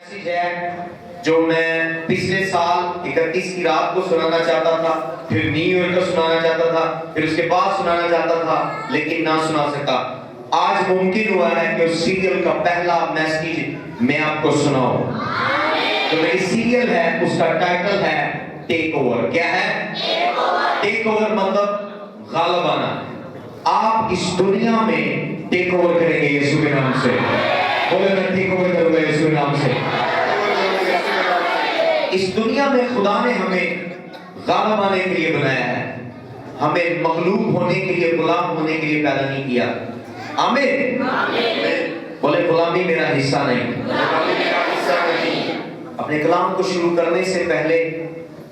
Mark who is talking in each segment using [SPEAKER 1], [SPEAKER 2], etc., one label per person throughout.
[SPEAKER 1] Message ہے جو میں پچھلے سال 31 کی رات کو سنانا چاہتا تھا، پھر نیو ایئر کو سنانا چاہتا تھا، پھر اس کے بعد سنانا چاہتا تھا لیکن نہ سنا سکا۔ آج ممکن ہوا ہے کہ اس سیریل کا پہلا میسیج میں آپ کو سناؤں۔ جو میری سیریل ہے اس کا ٹائٹل ہے ٹیک اوور۔ کیا ہے؟ ٹیک اوور مطلب غالب آنا۔ آپ اس دنیا میں ٹیک اوور کریں گے یسوع کے نام سے۔ بولے میں ٹیک اوور کروں گا یسوع کے نام سے۔ اس دنیا میں خدا نے ہمیں غالب آنے کے لیے بنایا ہے، ہمیں مغلوب ہونے کے لیے، غلام ہونے کے لیے پیدا نہیں کیا۔ آمین۔ بولے غلامی میرا حصہ نہیں۔ اپنے کلام کو شروع کرنے سے پہلے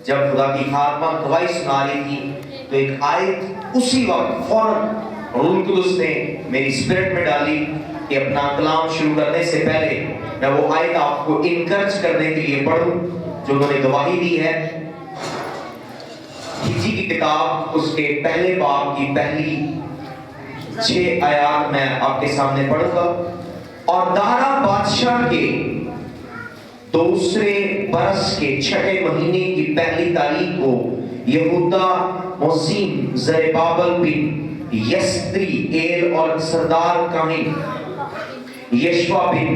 [SPEAKER 1] جب خدا کی خادمہ گواہی سنا رہی تھی تو ایک آیت اسی وقت فوراً روح القدس نے میری اسپرٹ میں ڈالی کہ اپنا کلام شروع کرنے سے پہلے میں وہ آیت آپ کو انکرج کرنے کے لیے پڑھوں جو انہوں نے گواہی دی ہے۔ ہجی کی کتاب اس کے پہلے باب کی پہلی 6 آیات میں آپ کے سامنے پڑھوں گا۔ اور دارا بادشاہ کے دوسرے برس کے 6 مہینے کی پہلی تاریخ کو یہودا موسیم زربابل بن یسدری ایل اور سردار کاہن یشوا بن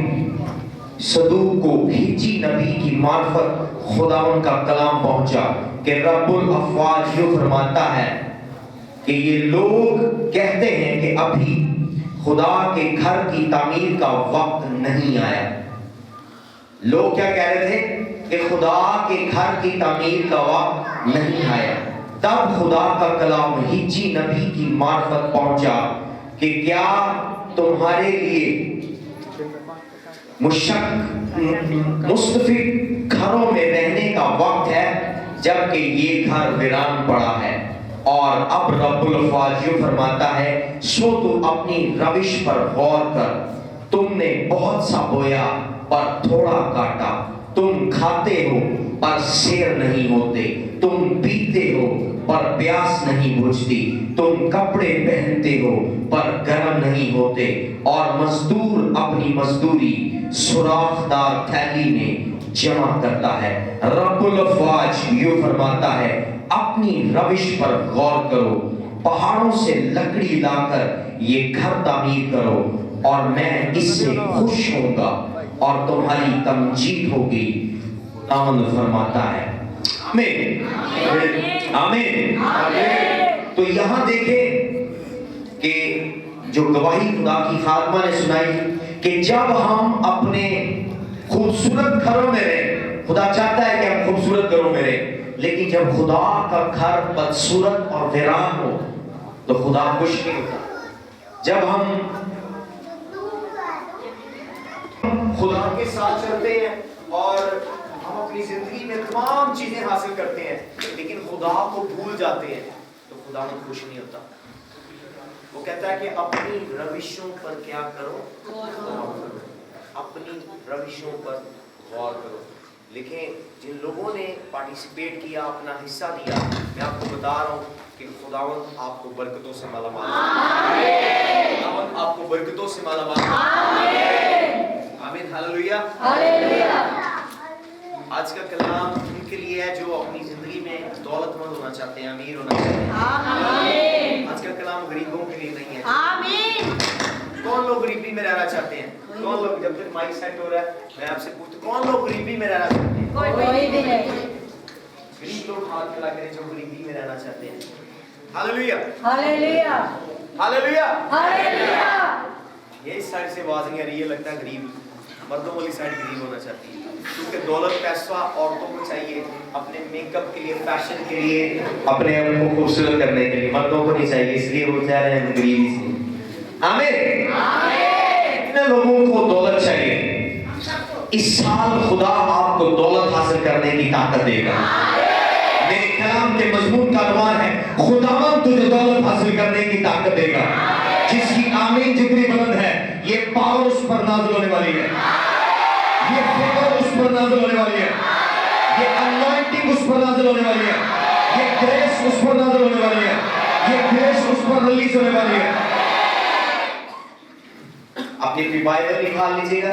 [SPEAKER 1] صدوق کو ہجی نبی کی معرفت خداوند کا کلام پہنچا کہ رب الافواج یوں فرماتا ہے کہ یہ لوگ کہتے ہیں کہ ابھی خدا کے گھر کی تعمیر کا وقت نہیں آیا۔ لوگ کیا کہہ رہے تھے کہ خدا کے گھر کی تعمیر کا وقت نہیں آیا۔ تب خدا کا کلام ہجی نبی کی معرفت پہنچا کہ کیا تمہارے لیے مستفید گھروں میں رہنے کا وقت ہے جبکہ یہ گھر ویران پڑا ہے۔ اور اب رب الافواج یوں فرماتا ہے سو تو اپنی روش پر غور کر، تم نے بہت سا بویا پر تھوڑا کاٹا، تم کھاتے ہو پر سیر نہیں ہوتے، تم پیتے ہو پر پیاس نہیں بجھتی، تم کپڑے پہنتے ہو پر گرم نہیں ہوتے، اور مزدور اپنی مزدوری سوراخ دار تھیلی میں جمع کرتا ہے۔ رب الافواج یوں فرماتا ہے اپنی روش پر غور کرو، پہاڑوں سے لکڑی لا کر یہ گھر تعمیر کرو اور میں اس سے خوش ہوں گا اور تمہاری تمجید ہوگی، خداوند فرماتا ہے۔ آمین آمین۔ تو یہاں دیکھیں کہ جو گواہی خدا کی خادمہ نے سنائی کہ جب ہم اپنے خوبصورت گھروں میں رہیں، خدا چاہتا ہے کہ ہم خوبصورت گھروں میں رہیں، لیکن جب خدا کا گھر بدصورت اور ویران ہو تو خدا خوش نہیں ہوتا۔ جب ہم خدا کے ساتھ چلتے ہیں اور ہم اپنی زندگی میں تمام چیزیں حاصل کرتے ہیں لیکن خدا کو بھول جاتے ہیں تو خدا میں خوش نہیں ہوتا۔ وہ کہتا ہے کہ اپنی روشوں پر کیا کرو؟ غور کرو۔ اپنی روشوں پر غور کرو۔ لکھیں جن لوگوں نے پارٹیسپیٹ کیا، اپنا حصہ دیا، میں آپ کو بتا رہا ہوں کہ خداوند آپ کو برکتوں سے مالا مال کرے۔ خداوند آپ کو برکتوں سے مالا مال کرے۔ آمین ہاللویا۔ آج کا کلام ان کے لیے ہے جو اپنی زندگی میں دولت مند ہونا چاہتے ہیں، امیر ہونا چاہتے ہیں۔ آج کا کلام غریبوں کے لیے نہیں ہے۔ آمین۔ کون لوگ غریبی میں رہنا چاہتے ہیں؟ کون لوگ، جب تک مائک سیٹ ہو رہا ہے میں آپ سے پوچھتا ہوں کون لوگ غریبی میں رہنا چاہتے ہیں؟ کوئی بھی نہیں۔ غریب لوگ ہاتھ کھلا کریں جو غریبی میں رہنا چاہتے ہیں۔ Hallelujah hallelujah hallelujah hallelujah. یہ اس سائڈ سے آواز نہیں آ رہی ہے، لگتا ہے غریب مردوں والی سائڈ غریب ہونا چاہتی ہے کیونکہ دولت پیسہ عورتوں کو چاہیے اپنے میک اپ کے لیے، فیشن کے لیے، اپنے آپ کو خوبصورت کرنے کے لیے، مردوں کو نہیں چاہیے، اس لیے وہ کہہ رہے ہیں غریبی سے۔ آمین آمین۔ کتنے لوگوں کو دولت چاہیے؟ اس سال خدا آپ کو دولت حاصل کرنے کی طاقت دے گا۔ میرے کلام کے مضمون کا عنوان ہے خداوند تجھے دولت حاصل کرنے کی طاقت دے گا۔ جس کی آمین جتنی بلند ہے یہ پاور اس پر نازل ہونے والی ہے، یہ فیور اس پر نازل ہونے والی ہے، یہ انوائنٹنگ اس پر نازل ہونے والی ہے، یہ گریس اس پر نازل ہونے والی ہے، یہ گریس اس پر ریلیز ہونے والی ہے۔ اپنی بائبل نکال لیجیے گا،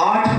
[SPEAKER 1] 8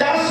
[SPEAKER 1] 10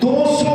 [SPEAKER 1] 200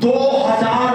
[SPEAKER 1] 2000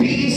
[SPEAKER 1] 20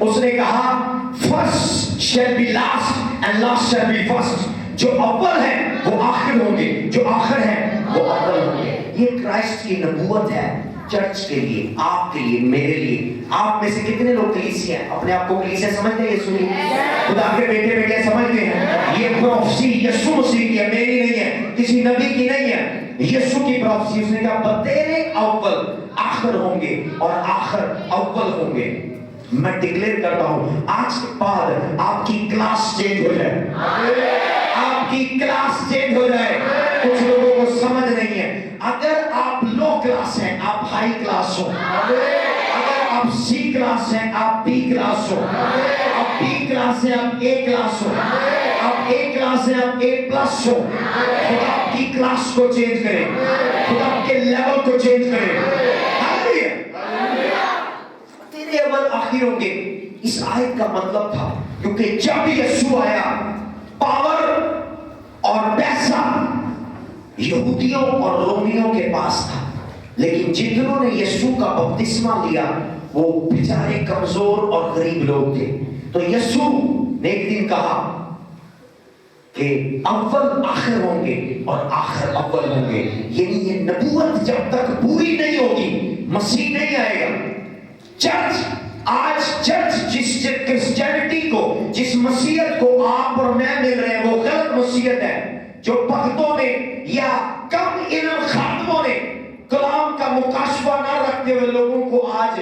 [SPEAKER 1] اس نے کہا first shall be last and last shall be first. جو اول ہیں وہ آخر ہوں گے, جو آخر ہیں وہ اول ہوں گے. یہ کرائسٹ کی نبوت ہے چرچ کے لیے, آپ کے لیے, میرے لیے. آپ میں سے کتنے لوگ کلیسیا ہیں؟ اپنے آپ کو کلیسیا سمجھتے ہیں؟ یسوع خدا کے بیٹے بیٹے سمجھتے ہیں؟ یہ پروفیسی یسوع مسیح کی ہے, میری نہیں ہے, کسی نبی کی نہیں ہے, یسوع کی پروفیسی. اس نے کہا بتیرے اول آخر ہوں گے اور آخر اول ہوں گے. میں ڈکلیئر کرتا ہوں آج کے بعد آپ کی کلاس چینج ہو جائے, آپ کی کلاس چینج ہو جائے. کچھ لوگوں کو سمجھ نہیں ہے, اگر آپ لو کلاس ہیں آپ ہائی کلاس ہو, اگر آپ سی کلاس ہیں آپ بی کلاس ہو, آپ بی کلاس ہیں آپ اے کلاس ہو, آپ اے کلاس ہیں آپ اے پلس ہو. خدا آپ کی کلاس کو چینج کرے, خدا آپ کے لیول کو چینج کرے. تیرے اول آخر ہوں گے, اس آیت کا مطلب تھا کیونکہ جب یسوع آیا پاور اور پیسہ یہودیوں اور رومیوں کے پاس تھا, لیکن جنہوں نے یسوع کا بپتسمہ لیا وہ بیچارے کمزور اور غریب لوگ تھے. تو یسوع نے ایک دن کہا کہ اول آخر ہوں گے اور آخر اول ہوں گے. یعنی یہ نبوت جب تک پوری نہیں ہوگی مسیح نہیں آئے گا. چرچ آج چرچ جس کرسچینٹی کو, جس مسیحیت کو آپ اور میں مل رہے ہیں وہ غلط مسیحیت ہے جو بھگتوں نے یا کم علم خادموں نے کلام کا مکاشفہ نہ رکھتے ہوئے لوگوں کو آج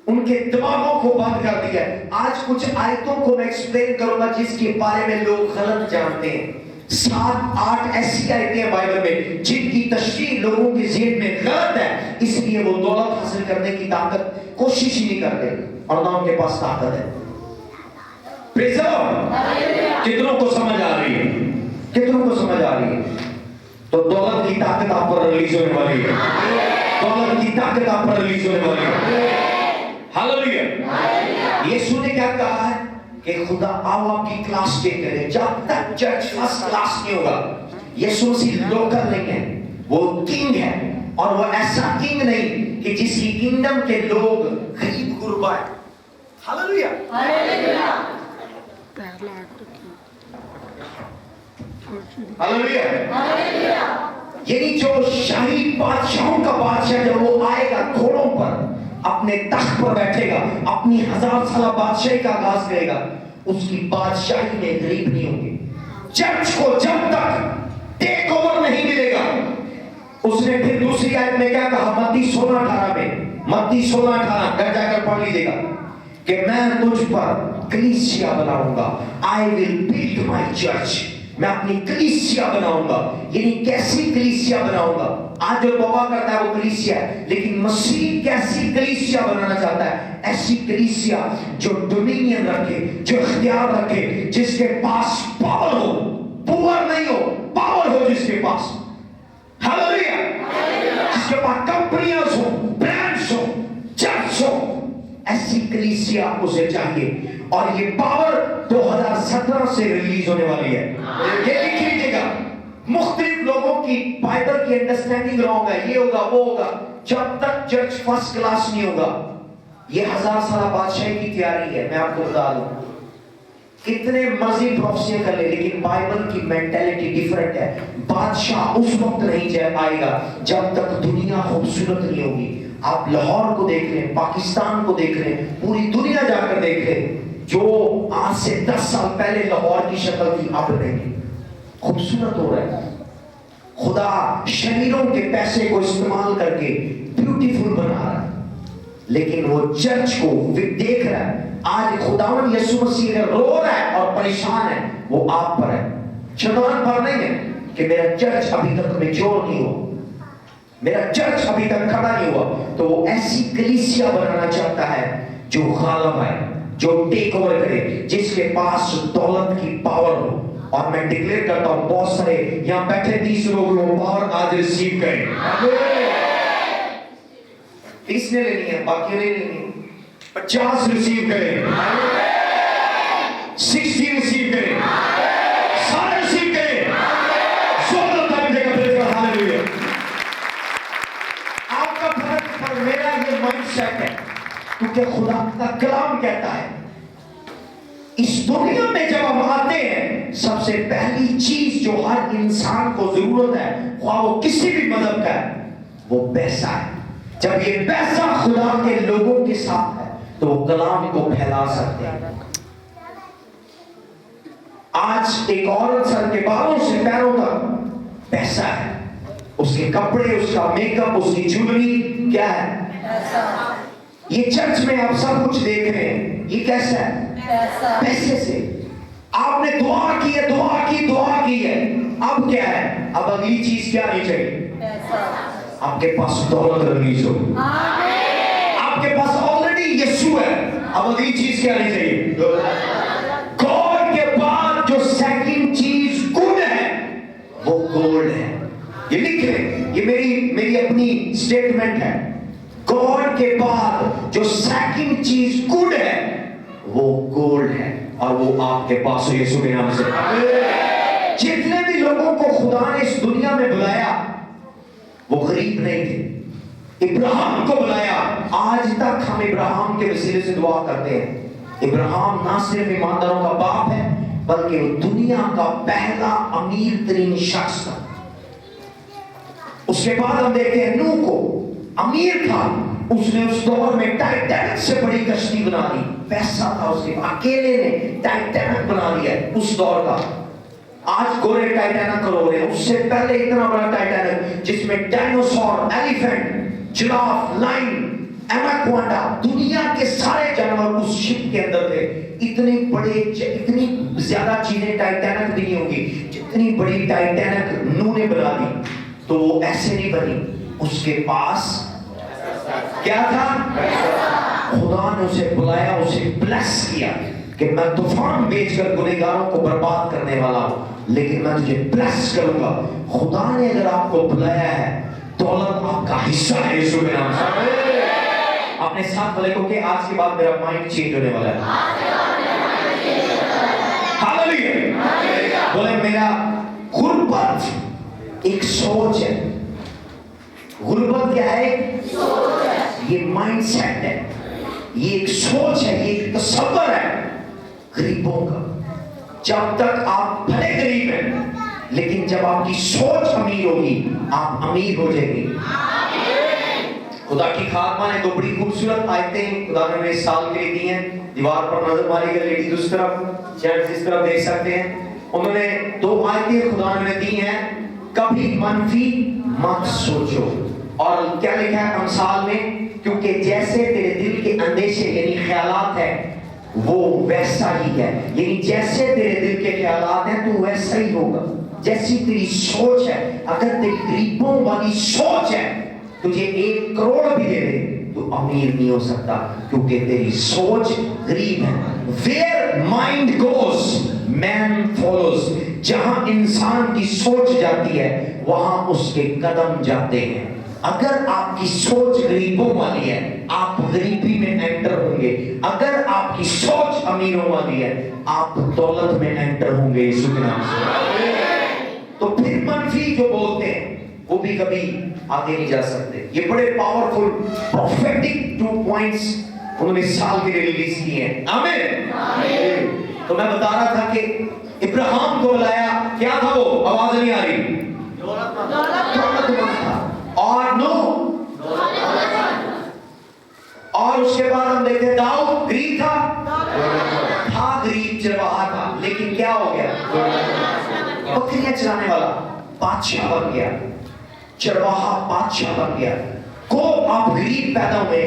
[SPEAKER 1] ان کے دماغوں کو بند کر دیا ہے. آج کچھ آیتوں کو میں ایکسپلین کروں گا جس کے بارے میں لوگ غلط جانتے ہیں. 7-8 ایسی آیتیں ہیں بائبل میں جن کی تشریح لوگوں کے ذہن میں غلط ہے, اس لیے وہ دولت حاصل کرنے کی طاقت کوشش ہی نہیں کرتے اور نہ ان کے پاس طاقت ہے. پریز دی لارڈ. کتنوں کو سمجھ آ رہی ہے؟ کتنوں کو سمجھ آ رہی ہے؟ تو دولت کی طاقت آپ پر ریلیز ہونے والی ہے, دولت کی طاقت آپ پر ریلیز ہونے والی ہے. ہاللیلویہ. یسوع نے کیا کہا ہے کہ خدا آؤ آپ کی کلاس چینج کرے. جب تک چرچ فرسٹ کلاس نہیں ہوگا, یسوع مسیح لوکل نہیں ہے, وہ کنگ ہے, اور وہ ایسا کنگ نہیں کہ جس کی کنگڈم کے لوگ غریب غربا ہے. ہاللیلویہ. ہاللیلویہ. ہاللیلویہ. یعنی جو شاہی بادشاہوں کا بادشاہ جب وہ آئے گا گھوڑوں پر اپنے تخت پر بیٹھے گا, اپنی 1000 سالہ بادشاہی کا آغاز کرے گا, اس کی بادشاہی میں غریب نہیں ہوں گے. چرچ کو جب تک ٹیک اوور نہیں ملے گا, اس نے پھر دوسری آیت میں کیا کہا متی 16:18 میں, متی 16:18 گھر جا کر پڑھ لیجیے گا کہ میں تجھ پر کلیسیا بناؤں گا. I will build my church. میں اپنی کلیسیا بناؤں گا. یعنی کیسی کلیسیا بناؤں گا؟ آج جو توبہ کرتا ہے وہ کلیسیا ہے, لیکن مسیح کیسی کلیسیا بنانا چاہتا ہے؟ ایسی کلیسیا جو ڈومینین رکھے, جو اختیار رکھے, جس کے پاس پاور ہو, پاور نہیں ہو, پاور ہو جس کے پاس. ہاللیلویہ. جس کے پاس کمپنیاں ہو, برانڈز ہو, چرچ ہو, ایسی کلیسیا اسے چاہیے. اور یہ پاور 2017 سے ریلیز ہونے والی ہے. یہ لکھ لیجیے گا. مختلف لوگوں کی بائبل کی انڈرسٹینڈنگ رانگ ہے, یہ ہوگا وہ ہوگا. جب تک چرچ فرسٹ کلاس نہیں ہوگا, یہ 1000 سالہ بادشاہی کی تیاری ہے. میں آپ کو بتا دوں کتنے مرضی پروفیسیاں کر لے, لیکن بائبل کی مینٹیلٹی ڈیفرنٹ ہے. بادشاہ اس وقت نہیں آئے گا جب تک دنیا خوبصورت نہیں ہوگی. آپ لاہور کو دیکھ لیں, پاکستان کو دیکھ لیں, پوری دنیا جا کر دیکھ لیں. جو آج سے 10 سال پہلے لاہور کی شکل تھی اب نہیں, خوبصورت ہو رہا ہے. خدا شریروں کے پیسے کو استعمال کر کے بیوٹیفل بنا رہا ہے, لیکن وہ چرچ کو دیکھ رہا ہے. آج خداوند یسوع مسیح اگر رو رہا ہے اور پریشان ہے وہ آپ پر ہے, شیطان پر نہیں ہے کہ میرا چرچ ابھی تک میچور نہیں ہوا, میرا چرچ ابھی تک کھڑا نہیں ہوا. تو وہ ایسی کلیسیا بنانا چاہتا ہے جو غالب ہے, جو ٹیک اوور کرے, جس کے پاس دولت کی پاور ہو. اور میں ڈکلیئر کرتا ہوں بہت سارے یہاں بیٹھے 30 لوگ وہ پاور آج ریسیو کریں. 30 نے لینی ہے, باقی نہیں لینی. 50 ریسیو کریں, 60 ریسیو کریں, سارے ریسیو کریں. زور تک جگہ پہ ہاللیلویہ. آپ کا فرق پر میرا یہ مائنڈ سیٹ ہے کیونکہ خدا کا کلام کہتا ہے اس دنیا میں جب ہم آتے ہیں سب سے پہلی چیز جو ہر انسان کو ضرورت ہے خواہ وہ کسی بھی مذہب کا ہے وہ پیسہ ہے. جب یہ پیسہ خدا کے لوگوں کے ساتھ ہے تو وہ کلام کو پھیلا سکتے ہیں. آج ایک عورت سر کے بالوں سے پیروں تک پیسہ ہے. اس کے کپڑے، اس کا میک اپ، اس کی جویلری کیا ہے؟ یہ چرچ میں آپ سب کچھ دیکھ رہے ہیں، یہ کیسا ہے؟ پیسے سے. آپ نے دعا کی ہے، دعا کی ہے، اب کیا ہے؟ اب اگلی چیز کیا نہیں چاہیے؟ آپ کے پاس دولت ریلیز ہو. آپ کے پاس آلریڈی یسوع ہے، اب اگلی چیز کیا نہیں چاہیے؟ گاڈ کے بعد جو سیکنڈ چیز گڈ ہے وہ گولڈ ہے. یہ لکھ لیں، یہ میری اپنی سٹیٹمنٹ ہے. گاڈ کے بعد جو سیکنڈ چیز گڈ ہے وہ گولڈ ہے، اور وہ آپ کے پاس ہو یسوع کے نام سے. جتنے بھی لوگوں کو خدا نے اس دنیا میں بلایا وہ غریب نہیں تھے. ابراہیم کو بلایا، آج تک ہم ابراہیم کے وسیلے سے دعا کرتے ہیں. ابراہیم نہ صرف ایمانداروں کا باپ ہے بلکہ وہ دنیا کا پہلا امیر ترین شخص تھا. اس کے بعد ہم دیکھتے ہیں نوح کو، امیر تھا، اس نے اس دور میں ٹائٹینک سے بڑی کشتی بنا دی. پیسہ تھا اس کے، اکیلے نے ٹائٹینک بنا دیا اس دور کا. آج گورے ٹائٹینک کرو رہے ہیں، اس سے پہلے اتنا بڑا ٹائٹینک جس میں ڈائنوسور، ایلیفینٹ، جراف، لائن، ایناکونڈا، دنیا کے سارے جانور اس شپ کے اندر تھے. اتنی زیادہ چیزیں ٹائٹینک بھی نہیں ہوں گی جتنی بڑی ٹائٹینک نوح نے بنا دی. تو وہ ایسے نہیں بنی، اس کے پاس کیا تھا؟ خدا نے اسے بلایا، اسے بلیس کیا کہ میں طوفان بھیج کر گنہگاروں کو برباد کرنے والا ہوں، لیکن میں تجھے بلیس کروں گا. خدا نے اگر آپ کو بلایا ہے، دولت آپ کا حصہ ہے یسوع کے نام سے. اپنے ساتھ والے کو کہ آج کے بعد میرا مائنڈ چینج ہونے والا ہے. ہاللیلویا. بولے میرا غربت ایک سوچ ہے. غربت کیا ہے؟ یہ مائنڈ سیٹ ہے، یہ ایک سوچ ہے، یہ ایک تصور ہے غریبوں کا. جب تک آپ بھلے غریب ہیں لیکن جب آپ کی سوچ امیر ہوگی آپ امیر ہو جائیں گے. خدا کی خادمہ نے دو بڑی خوبصورت آیتیں خدا نے ہمیں اس سال کے لیے دی ہیں. دیوار پر نظر ماری گئی، لیڈیز اس طرف، جینٹس اس طرف دیکھ سکتے ہیں. انہوں نے دو آیتیں خدا نے ہمیں دی ہیں. کبھی منفی مت سوچو. اور کیا لکھا ہے امثال میں؟ کیونکہ جیسے تیرے دل کے اندیشے یعنی خیالات ہیں وہ ویسا ہی ہے. یعنی جیسے تیرے دل کے خیالات ہیں تو ویسا ہی ہوگا. جیسی تیری سوچ ہے، اگر تیری غریبوں والی سوچ ہے، تجھے 1 کروڑ بھی دے دے تو امیر نہیں ہو سکتا کیونکہ تیری سوچ غریب ہے. Where mind goes, man follows. جہاں انسان کی سوچ جاتی ہے وہاں اس کے قدم جاتے ہیں. اگر آپ کی سوچ غریبوں والی ہے آپ غریبی میں انٹر ہوں گے. اگر آپ کی سوچ امیروں والی ہے آپ دولت میں انٹر ہوں گے یسوع کے نام سے. تو پھر منفی جو بولتے ہیں وہ بھی کبھی آگے نہیں جا سکتے. یہ بڑے پاورفل پروفیٹک 2 پوائنٹس انہوں نے سال کے لیے ریلیز کیے ہیں. آمین. تو میں بتا رہا تھا کہ ابراہیم کو بلایا، کیا تھا وہ؟ آواز نہیں آ رہی. دولت مند تھا. اور نو، اور اس کے بعد ہم دیکھتے ہیں داؤد غریب تھا غریب، چرواہا تھا، لیکن کیا ہو گیا؟ بکریاں چلانے والا بادشاہ بن گیا، چرواہا بادشاہ بن گیا. کو آپ غریب پیدا ہوئے،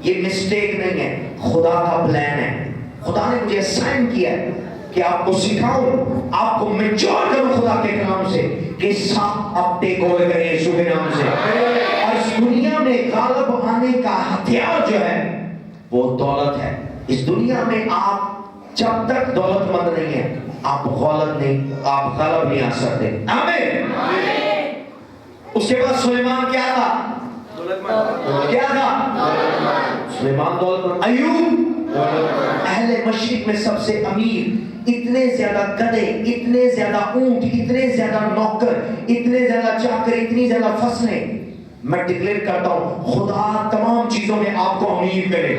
[SPEAKER 1] یہ مسٹیک نہیں ہے، خدا کا پلان ہے. خدا نے مجھے سائن کیا ہے کہ آپ کو سکھاؤں، آپ کو میچور کروں خدا کے کلام سے کہ ساتھ آپ ٹیک اوور کریں یسوع کے نام سے. اور اس دنیا میں غالب آنے کا ہتھیار جو ہے وہ دولت ہے. اس دنیا میں آپ جب تک دولت مند نہیں ہے آپ غالب نہیں آ سکتے. آمین. اس کے بعد سلیمان کیا تھا؟ کیا تھا؟ سلیمان دولت مند. ایوب اہل مشرق میں سب سے امیر. اتنے زیادہ گدھے، اتنے زیادہ اونٹ، اتنے زیادہ نوکر، اتنے زیادہ چاکر، اتنی زیادہ فصلیں. میں ڈکلیئر کرتا ہوں خدا تمام چیزوں میں آپ کو امیر کرے.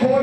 [SPEAKER 1] 100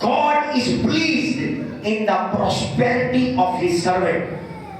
[SPEAKER 1] God is pleased in the prosperity of his servant।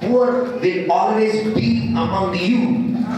[SPEAKER 1] Poor will always be among you.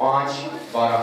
[SPEAKER 1] 5:12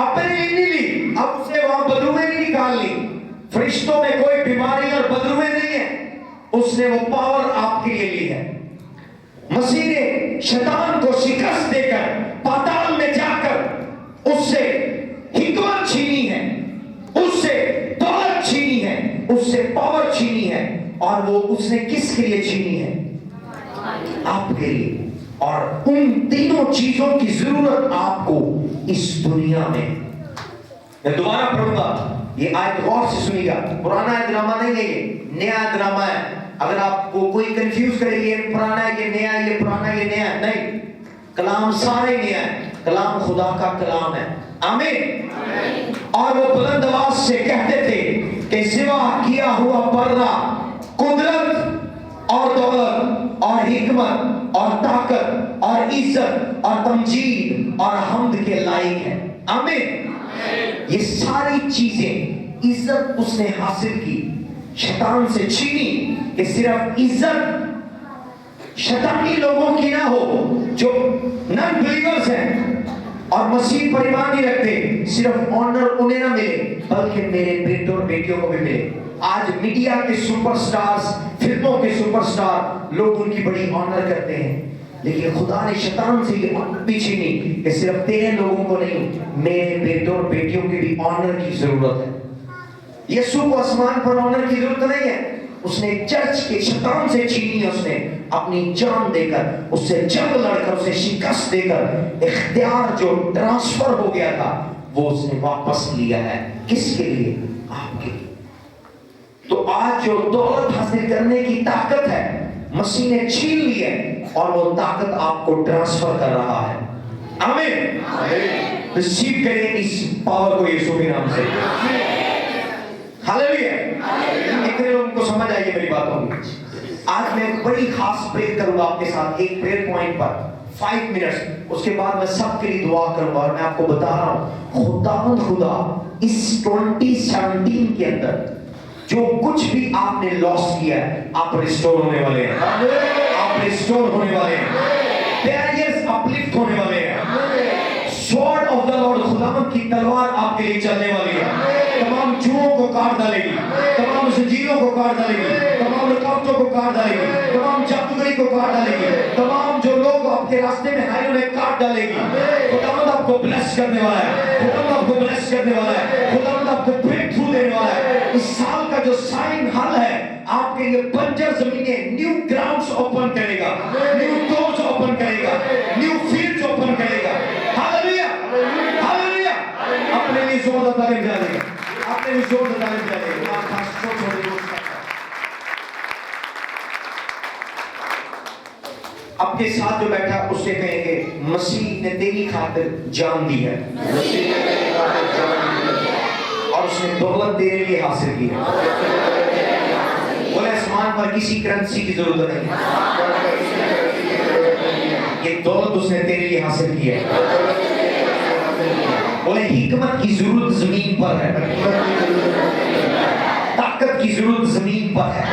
[SPEAKER 1] اپنے لیے نہیں لی، اب اسے وہاں بدرویں نہیں نکالنی، فرشتوں میں کوئی بیماری اور بدرویں نہیں ہے، اس نے وہ پاور آپ کے لیے لی ہے۔ مسیح نے شیطان کو شکست دے کر پاتال میں جا کر اس سے حکمت چھینی ہے، اس سے دولت چھینی ہے، اس سے پاور چھینی ہے، اور وہ اس نے کس کے لیے چھینی ہے؟ آپ کے لیے۔ اور ان تینوں چیزوں کی ضرورت آپ کو اس دنیا میں دوبارہ پڑھوں گا، یہ آیت غور سے سنیے گا، پرانا ڈرامہ نہیں ہے، یہ نیا ڈرامہ ہے۔ اگر آپ کو کوئی کنفیوز کرے یہ پرانا ہے یہ نیا ہے، یہ پرانا یہ نیا ہے، نہیں، کلام سارے نیا ہے، کلام خدا کا کلام ہے، آمین۔ اور وہ بلند آواز سے کہتے تھے کہ سوا کیا ہوا پردہ قدرت اور دولت اور حکمت اور طاقت اور عزت اور تمجید اور حمد کے لائق ہے، آمین۔ یہ ساری چیزیں عزت اس نے حاصل کی، شیطان سے چھینی، کہ صرف عزت شیطانی لوگوں کی نہ ہو جو نن بلیورز ہیں اور مسیح پر ایمان نہیں رکھتے، صرف آنر انہیں نہ ملے بلکہ میرے بیٹوں اور بیٹیوں کو بھی ملے۔ آج میڈیا کے سپر سٹارز، فلموں کے سپر سٹار، لوگ ان کی بڑی آنر کرتے ہیں، لیکن خدا نے شیطان سے یہ آنر بھی چھینی کہ صرف تیرے لوگوں کو نہیں، میرے بیٹوں اور بیٹیوں کی بھی آنر کی ضرورت ہے۔ یسوع کو آسمان پر آنر کی ضرورت نہیں ہے، اس نے چرچ کے شیطان سے چھینی، اس نے اپنی جان دے کر، اس سے جنگ لڑ کر، اسے شکست دے کر، اختیار جو ٹرانسفر ہو گیا تھا وہ اس نے واپس لیا ہے۔ کس کے لیے؟ آپ کے لیے۔ تو آج جو دولت حاصل کرنے کی طاقت ہے مسیح نے چھین لی ہے، اور وہ طاقت آپ کو ٹرانسفر کر رہا ہے، آمین۔ ریسیو کریں اس پاور کو یسوع کے نام سے، ہاللیلویا۔ اتنے لوگوں کو سمجھ آئیے میری باتوں میں۔ آج میں ایک بڑی خاص پریئر کروں گا آپ کے ساتھ، ایک پریئر پوائنٹ پر 5 منٹس، اس کے بعد میں سب کے لیے دعا کروں گا، اور میں آپ کو بتا رہا ہوں خدا اس 2017 کے اندر جو کچھ بھی آپ نے لاس کیا ہے، آپ ریسٹور ہونے والے ہیں، آپ ریسٹور ہونے والے ہیں، بیریئرز اپلفٹ ہونے والے ہیں، سورڈ آف دا لارڈ، خداوند کی تلوار آپ کے لیے چلنے والی ہے، تمام جوؤں کو کاٹ ڈالے گی، تمام زنجیروں کو کاٹ ڈالے گی، تمام رکاوٹوں کو کاٹ ڈالے گی، تمام جادوگری کو کاٹ ڈالے گی، تمام جو لوگ آپ کے راستے میں آئے انہیں کاٹ ڈالے گی۔ خداوند آپ کو بلیس کرنے والا ہے، خداوند آپ کو بلیس کرنے والا ہے، خداوند آپ کو بریک تھرو دینے والا ہے۔ اس سال کا جو سائن حل ہے آپ کے لیے، بنجر زمینیں نیو گراؤنڈز اوپن کرے گا، نیو ڈورز اوپن کرے گا، نیو فیلڈز اوپن کرے گا، ہاللیلویا ہاللیلویا۔ اپنے لیے زور سے تعریف جائے گا، اپنے لیے زور سے تعریف جائے گا۔ آپ کے ساتھ جو بیٹھا اس سے کہیں کہ مسیح نے تیری خاطر جان دی ہے، اور اس نے دولت تیرے لیے حاصل کی ہے۔ بولے آسمان پر کسی کرنسی کی ضرورت نہیں ہے، یہ دولت اس نے تیرے لیے حاصل کی ہے۔ بولے حکمت کی ضرورت زمین پر ہے، طاقت کی ضرورت زمین پر ہے،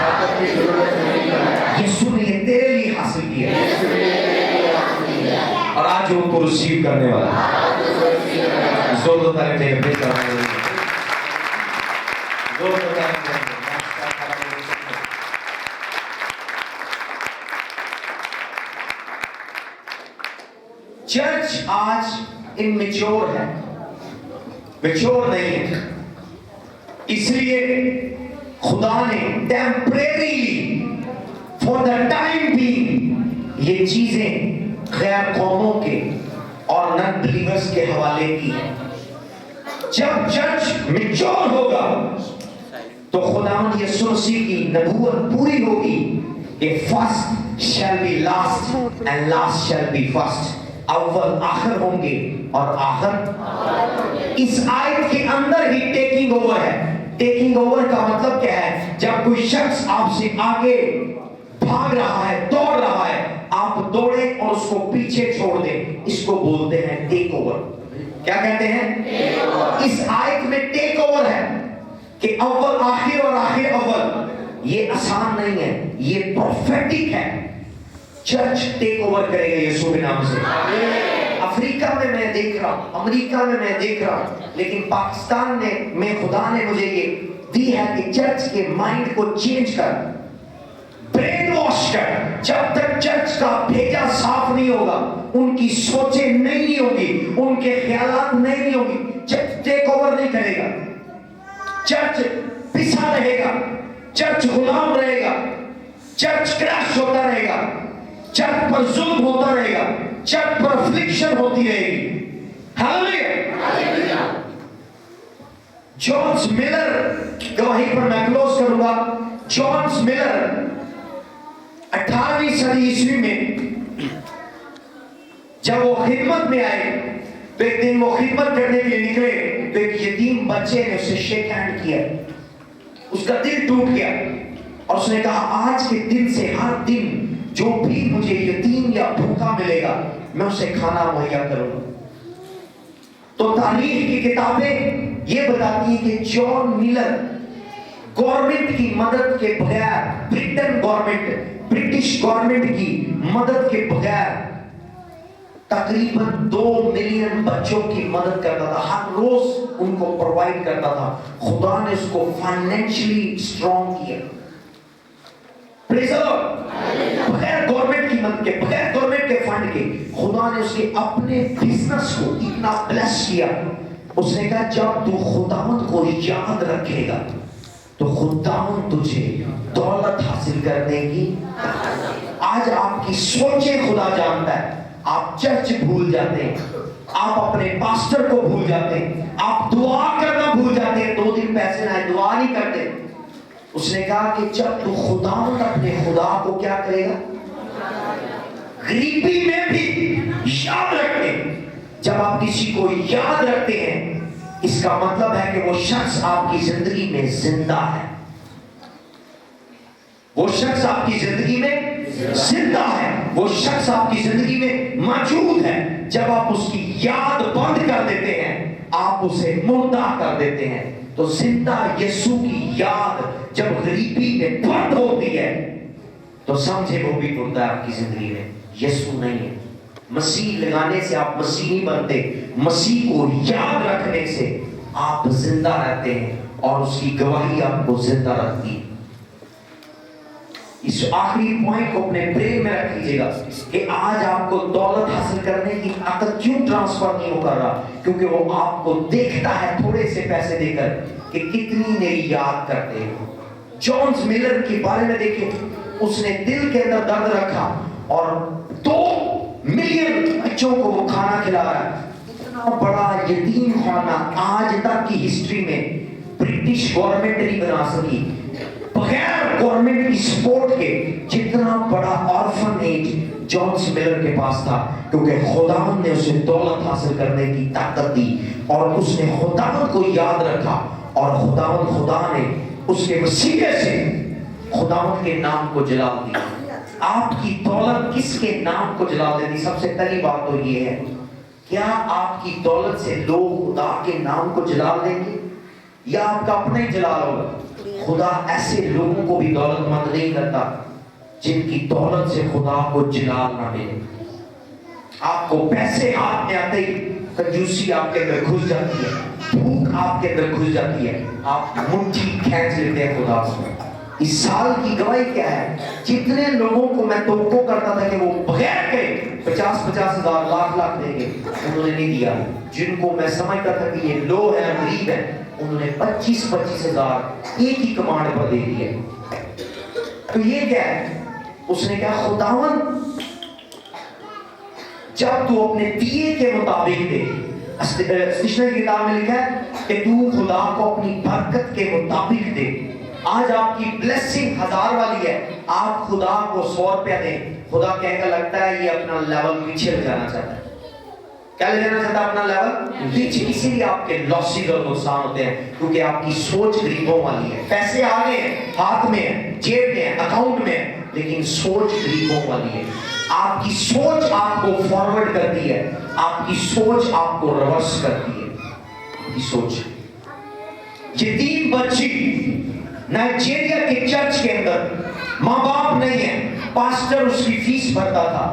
[SPEAKER 1] یسوع نے یہ تیرے لیے حاصل کیا ہے، اور آج وہ ان کو ریسیو کرنے والا ہے۔ زور سے تعریف دے گا، زور سے تعریف دے گا۔ چرچ آج اممیچور ہے، میچور نہیں ہے، اس لیے خدا نے ٹیمپریریلی فار دا ٹائم بھی یہ چیزیں غیر قوموں کے اور نن بلیورز کے حوالے کی ہے۔ جب چرچ میچور ہوگا تو خداوند یسوع مسیح کی نبوت پوری ہوگی کہ first shall be last and last shall be first, اول آخر ہوں گے اور آخر۔ اس آیت کے اندر ہی ٹیکنگ اوور ہے۔ ٹیکنگ اوور کا مطلب کیا ہے؟ جب کوئی شخص آپ سے آگے بھاگ رہا ہے، دوڑ رہا ہے، آپ دوڑیں اور اس کو پیچھے چھوڑ دیں، اس کو بولتے ہیں ٹیک اوور۔ کیا کہتے ہیں؟ اس آیت میں ٹیک اوور ہے کہ اول آخر اور آخر اول۔ یہ آسان نہیں ہے، یہ پروفیٹک ہے۔ چرچ ٹیک اوور کرے گا یسوع کے نام سے۔ اب افریقہ میں دیکھ رہا ہوں، امریکہ میں دیکھ رہا ہوں، لیکن پاکستان میں خدا نے مجھے یہ دی ہے کہ چرچ کے مائنڈ کو چینج کر، برین واش کر. جب تک چرچ کا بھیجا صاف نہیں ہوگا، ان کی سوچیں نہیں ہوگی، ان کے خیالات نہیں ہوگی، چرچ ٹیک اوور نہیں کرے گا، چرچ پسا رہے گا، چرچ غلام رہے گا، چرچ کریش ہوتا رہے گا، چرچ پر ظلم ہوتا رہے گا، چرچ پر افلکشن ہوتی رہے گی. ہاللیلویا. جونز ملر کی گواہی پر میں کلوز کروں گا. جونز ملر 18ویں صدی عیسوی میں جب وہ خدمت میں آئے تو ایک دن وہ خدمت کرنے کے لیے نکلے تو ایک یتیم بچے نے اسے شیک ہینڈ کیا، اس کا دل ٹوٹ گیا اور اس نے کہا آج کے دن سے ہر دن جو بھی مجھے یتیم یا بھوکا ملے گا میں اسے کھانا مہیا کروں گا. تو تاریخ کی کتابیں یہ بتاتی ہیں کہ جان ملر گورنمنٹ کی مدد کے بغیر، برٹش گورنمنٹ کی مدد کے بغیر تقریباً 2 ملین بچوں کی مدد کرتا تھا، ہر روز ان کو پرووائڈ کرتا تھا. خدا نے اس کو فائنینشلی اسٹرانگ کیا. بغیر گورنمنٹ کی مدد کے، بغیر گورنمنٹ کے فنڈ کے خدا نے اس کے اپنے بزنس کو اتنا بلیس کیا. اس نے کہا جب تو خداوند کو یاد رکھے گا تو خداوند تجھے دولت حاصل کرنے کی. آج آپ کی سوچیں خدا جانتا ہے. آپ چرچ بھول جاتے ہیں، آپ اپنے پاسٹر کو بھول جاتے ہیں، آپ دعا کرنا بھول جاتے ہیں. 2 دن پیسے نہ آئے دعا نہیں کرتے. اس نے کہا کہ جب تو خداوند اپنے خدا کو کیا کرے گا، غریبی میں بھی یاد رکھتے. جب آپ کسی کو یاد رکھتے ہیں اس کا مطلب ہے کہ وہ شخص آپ کی زندگی میں زندہ ہے، وہ شخص آپ کی زندگی میں زندہ ہے، وہ شخص آپ کی زندگی میں موجود ہے. جب آپ اس کی یاد بند کر دیتے ہیں آپ اسے مردہ کر دیتے ہیں. تو زندہ یسوع کی یاد جب غریبی میں بند ہوتی ہے تو سمجھے وہ بھی مردہ ہے آپ کی زندگی میں، یسوع نہیں ہے. مسیح لگانے سے آپ مسیح نہیں بنتے، مسیح کو یاد رکھنے سے آپ زندہ رہتے ہیں اور اس کی گواہی آپ کو زندہ رکھتی ہے. اس آخری پوائنٹ کو اپنے برین میں رکھ لیجیے گا کہ آج آپ کو دولت حاصل کرنے کی طاقت کیوں ٹرانسفر نہیں ہو کر رہا، کیونکہ وہ آپ کو دیکھتا ہے تھوڑے سے پیسے دے کر کہ کتنی میری یاد کرتے ہو. جونز ملر کے بارے میں دیکھیں، اس نے دل کے اندر درد رکھا اور 2 ملین بچوں کو وہ کھانا کھلا رہا ہے. اتنا بڑا یتیم خانہ آج تک کی ہسٹری میں برٹش گورنمنٹ نہیں بنا سکی بغیر گورنمنٹ کی سپورٹ کے. جتنا بڑا آرفن ایج جونز ملر کے پاس تھا کیونکہ خداوند نے اسے دولت حاصل کرنے کی طاقت دی اور اس نے خداوند کو یاد رکھا اور خدا نے اس کے وسیلے سے خداوند کے نام کو جلال دیا. آپ کی دولت کس کے نام کو جلال دیتی؟ سب سے پہلی بات تو یہ ہے، کیا آپ کی دولت سے لوگ خدا کے نام کو جلال دیں گے یا آپ کا اپنا ہی جلال ہوگا؟ خدا ایسے لوگوں کو بھی دولت مند نہیں کرتا جن کی دولت سے خدا کو جلال نہ ملے. آپ کو پیسے ہاتھ میں آتے ہی کنجوسی آپ کے اندر گھس جاتی ہے، بھوک آپ کے اندر گھس جاتی ہے، آپ مٹھی کھینچ لیتے ہیں خدا سے. اس سال کی گواہی کیا ہے؟ جتنے لوگوں کو میں توقع کرتا تھا کہ وہ بغیر کے 50,000 لاکھ دیں گے انہوں نے نہیں دیا. جن کو میں سمجھتا تھا کہ یہ لو ہے، غریب ہے، انہوں نے 25,000 ایک ہی کمانڈ پر دے دیے. تو یہ کیا ہے؟ اس نے کہا خداوند جب تو اپنے دیے کے مطابق دے. استشنا کی کتاب میں لکھا ہے کہ تو خدا کو اپنی برکت کے مطابق دے. آج آپ کی بلیسنگ 1000 والی ہے، آپ خدا کو 100 روپیہ دیں، خدا کہے گا لگتا ہے یہ اپنا لیول پیچھے لے جانا چاہتا ہے. کیا لے جانا چاہتا ہے؟ اپنا لیول پیچھے. اسی لیے آپ کے لاسز اور نقصان ہوتے ہیں کیونکہ آپ کی سوچ غریبوں والی ہے. پیسے آگے ہیں، ہاتھ میں ہیں، جیب میں ہیں، اکاؤنٹ میں ہیں، لیکن سوچ غریبوں والی ہے. آپ کی سوچ آپ کو فارورڈ کرتی ہے، آپ کی سوچ آپ کو ریورس کرتی ہے. آپ کی سوچ. یتیم بچی نائجیریا کے چرچ کے اندر، ماں باپ نہیں ہے، پاسٹر اس کی فیس بھرتا تھا.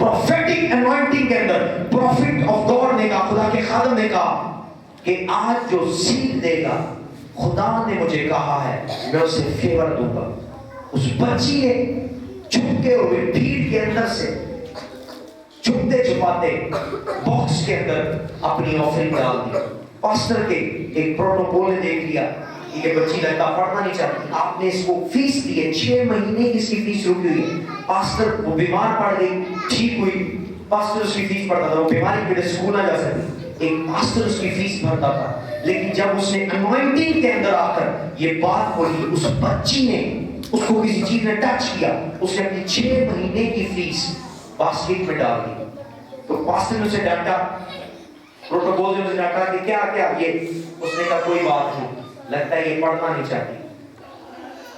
[SPEAKER 1] prophetic anointing کے اندر prophet of God نے کہا, خدا کے خادم نے کہا کہ آج جو سیل دے گا خدا نے مجھے کہا ہے میں اسے فیور دوں گا. اس بچی نے چھپتے ہوئے بھیڑ کے اندر سے چھپتے چھپاتے باکس کے اندر اپنی آفرنگ ڈال دی. پاسٹر کے ایک پروٹوکول نے دیکھ لیا کہ یہ بچی لڑکا پڑھنا نہیں چاہتی, آپ نے اس کو فیس دی ہے, 6 مہینے کی اس کی فیس رکی ہوئی ہے. پاسٹر وہ بیمار پڑ گئی, ٹھیک ہوئی, پاسٹر اس کی فیس بھرتا تھا, وہ بیماری کی وجہ سے اسکول نہ جا سکتی, ایک پاسٹر اس کی فیس بھرتا تھا. لیکن جب اس نے انوائنٹنگ کے اندر آ کر یہ بات بولی, اس بچی نے اس کو کسی چیز نے ٹچ کیا, اس نے اپنی 6 مہینے کی فیس باسکٹ میں ڈال دی. تو پاسٹر نے اسے ڈانٹا, پروٹوکول نے اسے ڈانٹا کہ کیا یہ, اس نے کہا کوئی بات نہیں, لگتا ہے یہ پڑھنا نہیں چاہتی.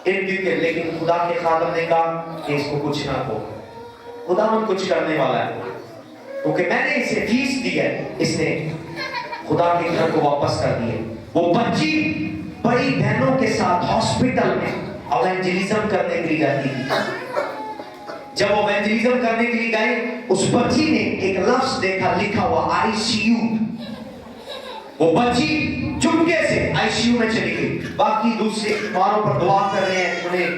[SPEAKER 1] لیکن خدا کے خادم نے کہا کہ اس کو کچھ نہ کہو, خدا من کچھ کرنے والا ہے, کیونکہ میں نے اسے فیس دی ہے, اس نے خدا کے گھر کو واپس کر دی ہے. وہ بچی بڑی بہنوں کے ساتھ ہاسپٹل میں ایونجلیزم کرنے کے لیے جاتی تھی. جب وہ ایونجلیزم کرنے کے لیے گئے, اس بچی نے ایک لفظ دیکھا لکھا ہوا ICU. وہ بچی چپکے سے ICU میں چلی گئی. باقی دوسرے بیماروں پر دعا کر رہے ہیں, انہیں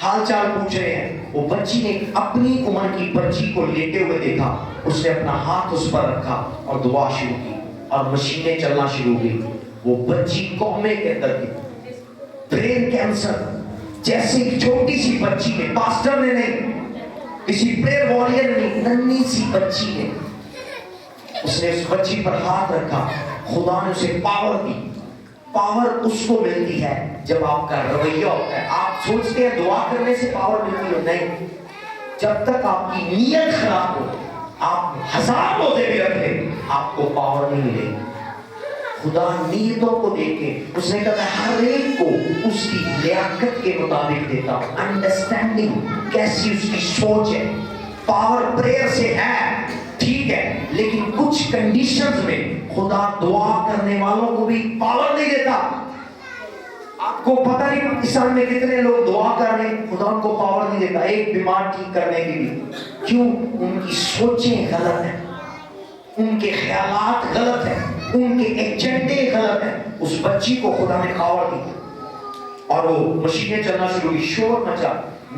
[SPEAKER 1] حال چال پوچھ رہے ہیں. وہ بچی نے اپنی عمر کی بچی کو لیٹے ہوئے دیکھا, اس نے اپنا ہاتھ اس پر رکھا اور دعا شروع کی اور مشینیں چلنا شروع ہوئی. وہ بچی کومے کے اندر تھی, برین کینسر. جیسے ایک چھوٹی سی بچی نے, پاسٹر نے نہیں, کسی پریئر واریر نے, ننھی سی بچی نے, اس نے اس بچی پر ہاتھ رکھا, خدا نے اسے پاور دی. پاور اس کو ملتی ہے جب آپ کا رویہ ہوتا ہے. آپ سوچتے ہیں دعا کرنے سے پاور ملتی ہے, نہیں. جب تک آپ کی نیت خراب ہو, آپ 1000 روزے بھی رکھ لیں, آپ کو پاور نہیں ملے. خدا نیتوں کو دیکھ کے اس نے کہا ہر ایک کو اس کی لیاقت کے مطابق دیتا ہوں. انڈرسٹینڈنگ کیسی اس کی سوچ ہے. پاور پریئر سے ہے ٹھیک ہے, لیکن کچھ کنڈیشنز میں خدا دعا کرنے والوں کو بھی پاور نہیں دیتا. آپ کو پتہ نہیں پاکستان میں کتنے لوگ دعا کر رہے ہیں, خدا ان کو پاور نہیں دیتا ایک بیمار ٹھیک کرنے کے لیے. کیوں؟ ان کی سوچیں غلط ہیں, ان کے خیالات غلط ہیں, ان کے ایجنڈے غلط ہیں. اس بچی کو خدا نے پاور دی اور وہ مشینیں چلنا شروع ہوئی, شور مچا.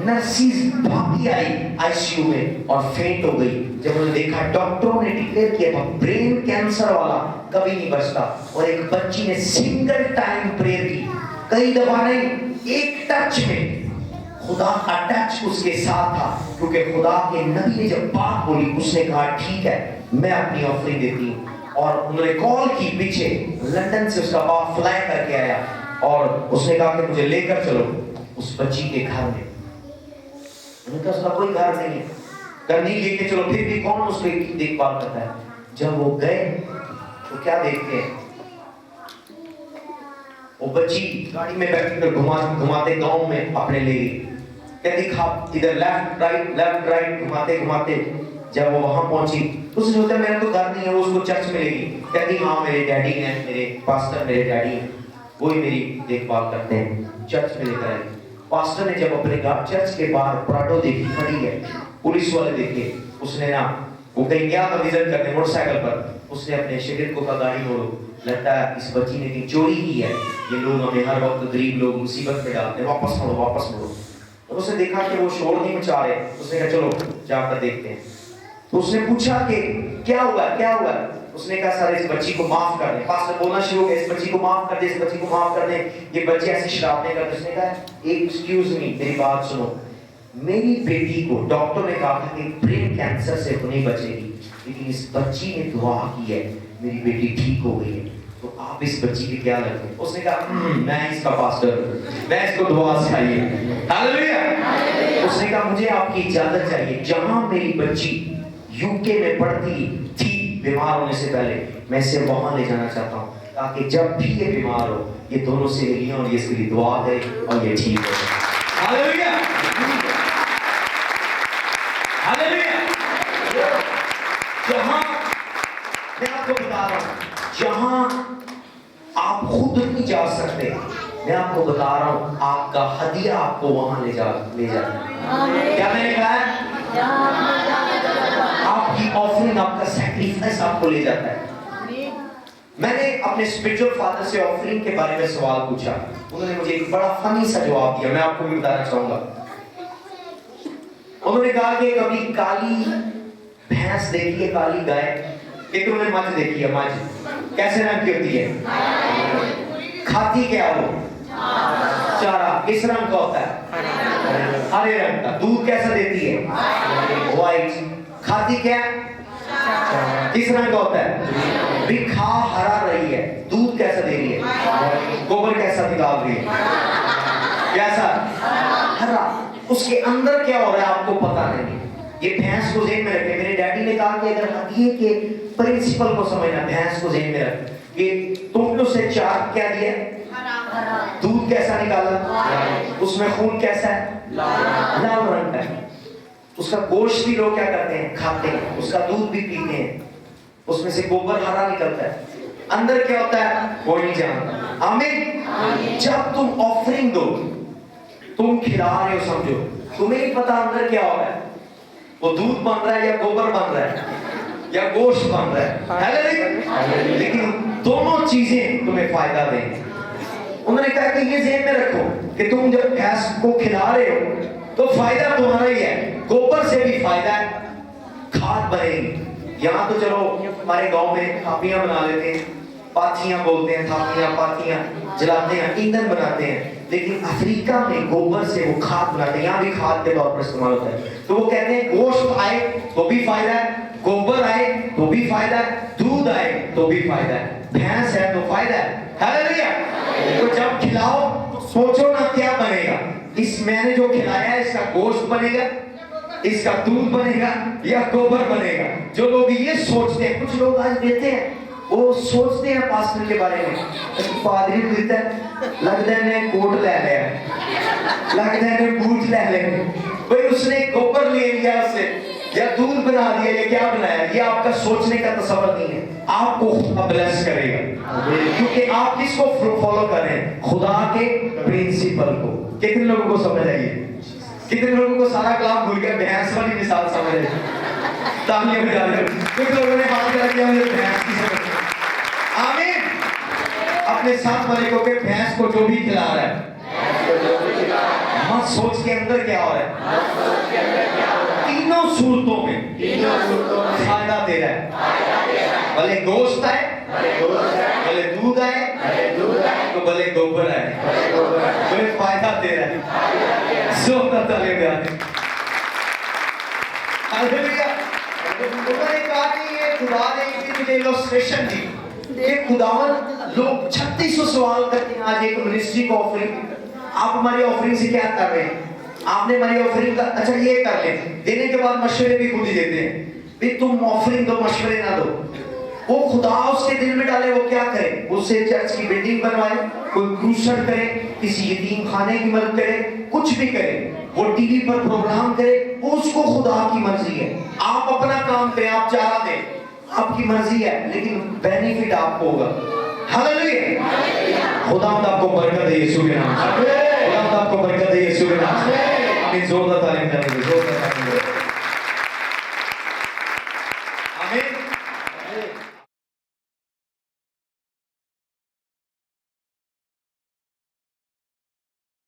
[SPEAKER 1] نرسیز بھاگی آئی ICU میں اور فینٹ ہو گئی. جب انہوں نے دیکھا, ڈاکٹروں نے ڈکلیئر کیا تھا برین کینسر والا کبھی نہیں بچتا. اور ایک بچی نے سنگل ٹائم پریئر کی, کئی دفعہ نہیں, ایک ٹچ میں خدا کا ٹچ اس کے ساتھ تھا. کیونکہ خدا کے نبی نے جب بات بولی, اس نے کہا ٹھیک ہے میں اپنی آفرنگ دیتی ہوں. اور انہوں نے کال کی, پیچھے لندن سے اس کا باپ فلائی کر کے آیا اور اس نے کہا کہ مجھے لے کر چلو اس بچی کے گھر میں. انہوں نے کہا اس کا کوئی گھر نہیں ہے, گھر نہیں لے کے چلو, پھر بھی کون اس کی دیکھ بھال کرتا ہے. جب وہ گئے تو کیا دیکھتے ہیں, وہ بچی گاڑی میں بیٹھ کر گھماتے گاؤں میں اپنے لے گئی. کہتی کھا ادھر لیفٹ رائٹ گھماتے گھماتے جب وہ وہاں پہنچی, اس نے سوچا میرا تو گھر نہیں ہے, وہ اس کو چرچ ملے گی. کہتی ہاں میرے ڈیڈی ہیں, میرے پاسٹر میرے ڈیڈی ہیں, وہی میری دیکھ بھال کرتے ہیں. چرچ میں لے کر آئی. پاسٹر نے جب اپنے چرچ کے باہر پراڈو دیکھی کھڑی ہے, پولیس والے دیکھے, اس نے نا وہ کہیں گیا تھا وزٹ کرنے موٹر سائیکل پر, اس نے اپنے شاگرد کو کہا گاڑی موڑو, لگتا ہے اس بچی نے کہیں چوری کی ہے, یہ لوگ ہمیں ہر وقت غریب لوگ مصیبت میں ڈالتے ہیں, واپس موڑو واپس موڑو. تو اس نے دیکھا کہ وہ شور نہیں مچا رہے, اس نے کہا چلو جا کر دیکھتے ہیں. تو اس نے پوچھا کہ کیا ہوا کیا ہوا. اس نے کہا سر اس بچی کو معاف کر دیں. پاسٹر بولنا شروع ہو گیا, اس بچی کو معاف کر دیں, اس بچی کو معاف کر دیں, یہ بچے ایسے شراب نہیں کرتے. اس نے کہا ایکسکیوز می, میری بات سنو, میری بیٹی کو ڈاکٹر نے کہا تھا کہ برین کینسر سے تو نہیں بچے گی, لیکن اس بچی نے دعا کی ہے, میری بیٹی ٹھیک ہو گئی ہے, تو آپ اس بچی کے کیا لگتے ہیں. اس نے کہا میں اس کا پاسٹر ہوں, میں اس کو دعا سکھائیے. ہاللیلویا. اس نے کہا مجھے آپ کی اجازت چاہیے, جہاں میری بچی UK میں پڑھتی تھی بیمار ہونے سے پہلے, میں اسے وہاں لے جانا چاہتا ہوں تاکہ جب بھی یہ بیمار ہو یہ دونوں سہیلیاں اور یہ اس کے لیے دعا کرے اور یہ ٹھیک ہو جائے. ہاللیلویا ہاللیلویا. جہاں میں آپ کو بتا رہا ہوں, جہاں آپ خود نہیں جا سکتے, میں آپ کو بتا رہا ہوں آپ کا ہدیہ آپ کو وہاں لے جاتا ہے. کیا میں نے کہا ہے؟ آپ کی آفرنگ, آپ کا سیکریفائس آپ کو لے جاتا ہے. میں نے اپنے اسپرچوئل فادر سے آفرنگ کے بارے میں سوال پوچھا, انہوں نے مجھے ایک بڑا فنی سا جواب دیا, میں آپ کو بھی بتانا چاہوں گا. انہوں نے کہا کہ کبھی کالی بھینس دیکھی ہے, کالی گائے, ایک انہوں نے مجھ دیکھی ہے. مجھ کیسے رنگ کی ہوتی ہے؟ کھاتی کیا وہ؟ چارہ. کس رنگ کا ہوتا ہے؟ ہرے رنگ کا. دودھ کیسا دیتی ہے؟ وائٹ. کھاتی کیا؟ کس رنگ کا ہوتا ہے؟ بھی کھا ہرا رہی ہے. دودھ کیسا دے رہی ہے؟ گوبر کیسا نکال رہی ہے؟ کیسا؟ ہرا. اس کے اندر کیا ہو رہا ہے آپ کو پتا نہیں. یہ بھینس کو ذہن میں رکھیں. میرے ڈیڈی نے کہا کہ اگر حدیث کے پرنسپل کو سمجھنا, بھینس کو ذہن میں رکھ کہ تم نے اسے چار کیا دیا, دودھ کیسا نکالا, اس میں خون کیسا ہے؟ لال رنگ کا ہے. اس کا گوشت بھی لوگ کیا کرتے ہیں؟ کھاتے ہیں. اس کا دودھ بھی پیتے ہیں. اس میں سے گوبر ہرا نکلتا ہے. اندر کیا ہوتا ہے کوئی نہیں جانتا. آمین. جب تم آفرنگ دو, تم کھلا رہے ہو, سمجھو تمہیں نہیں پتا اندر کیا ہو رہا ہے, وہ دودھ بن رہا ہے یا گوبر بن رہا ہے یا گوشت بن رہا ہے, لیکن دونوں چیزیں تمہیں فائدہ دیں گے. انہوں نے کہا کہ یہ ذہن میں رکھو کہ تم جب بھینس کو کھلا رہے ہو تو فائدہ تمہارا ہی ہے. گوبر سے بھی فائدہ ہے, کھاد بنے گی. یہاں تو چلو ہمارے گاؤں میں تھاپیاں بنا لیتے ہیں, پاتھیاں بولتے ہیں, تھاپیاں پاتھیاں جلاتے ہیں, ایندھن بناتے ہیں. لیکن افریقہ میں گوبر سے وہ کھاد بناتے ہیں. یہاں بھی کھاد کے طور پر استعمال ہوتا ہے. تو وہ کہتے ہیں گوشت آئے تو بھی فائدہ ہے, گوبر آئے تو بھی فائدہ ہے, دودھ آئے تو بھی فائدہ ہے, بھینس ہے تو فائدہ ہے. ہاللیلویا. تو جب کھلاؤ سوچو نا کیا بنے گا. اس میں نے جو کھلایا ہے اس کا گوشت بنے گا, اس کا دودھ بنے گا یا گوبر بنے گا. جو لوگ یہ سوچتے ہیں, کچھ لوگ آج دیتے ہیں, وہ سوچتے ہیں پاسٹر کے بارے میں, پادری دیتا ہے لگتا ہے نے کوٹ لے لیا, لگتا ہے نے بوٹ لے لیا, بھئی اس نے گوبر لے لیا اس سے یا دودھ بنا دیا یا کیا بنایا. یہ آپ کا سوچنے کا تصور نہیں ہے. آپ کو خدا بلیس کرے گا کیونکہ آپ کس کو فالو کر رہے ہیں؟ خدا کے پرنسپل کو. کتنے لوگوں کو سمجھ آئیے؟ کتنے لوگوں کو سارا کلام بھول گیا؟ بھینس والی مثال سمجھ آئی. تالیاں بجا دیں. کچھ لوگوں نے ہاتھ کر دیا مجھے بھینس کی سمجھ. آمین. اپنے ساتھ والے کو کہ بھینس کو جو بھی کھلا رہا ہے مت سوچ کے اندر کیا ہو رہا ہے. تینوں صورتوں میں فائدہ دے رہا ہے. بھلے گوشت آئے, بھلے دودھ آئے, تو بھلے گوبر آئے, بھلے فائدہ دے رہا ہے. زور تالے میں آتے. ہاللیلویا. انہوں نے کہا کہ یہ خدا نے مجھے ایلوسٹریشن دی کہ خداوند لوگ 3600 سوال کرتے ہیں آج ایک منسٹری کو آفرنگ. آپ ہماری آفرنگ سے کیا کر رہے ہیں؟ آپ نے ہماری آفرنگ کا اچھا یہ کر لیں. دینے کے بعد مشورے بھی خود ہی دیتے ہیں. بھی تم آفرنگ دو, مشورے نہ دو. وہ خدا اس کے دل میں ڈالے وہ کیا کرے؟ اس سے چرچ کی بلڈنگ بنوائے, کوئی کروسڈ کرے, کسی یتیم خانے کی مدد کرے, کچھ بھی کرے, وہ ٹی وی پر پروگرام کرے, وہ اس کو خدا کی مرضی ہے. آپ اپنا کام کریں, آپ چارہ دیں, آپ کی مرضی ہے, لیکن بینیفٹ آپ کو ہوگا. ہاللیلویا. خدا آپ کو برکت دے یسوع کے نام سے. خدا آپ کو برکت دے یسوع کے نام سے. آمین. زوردار تعلیم کریں.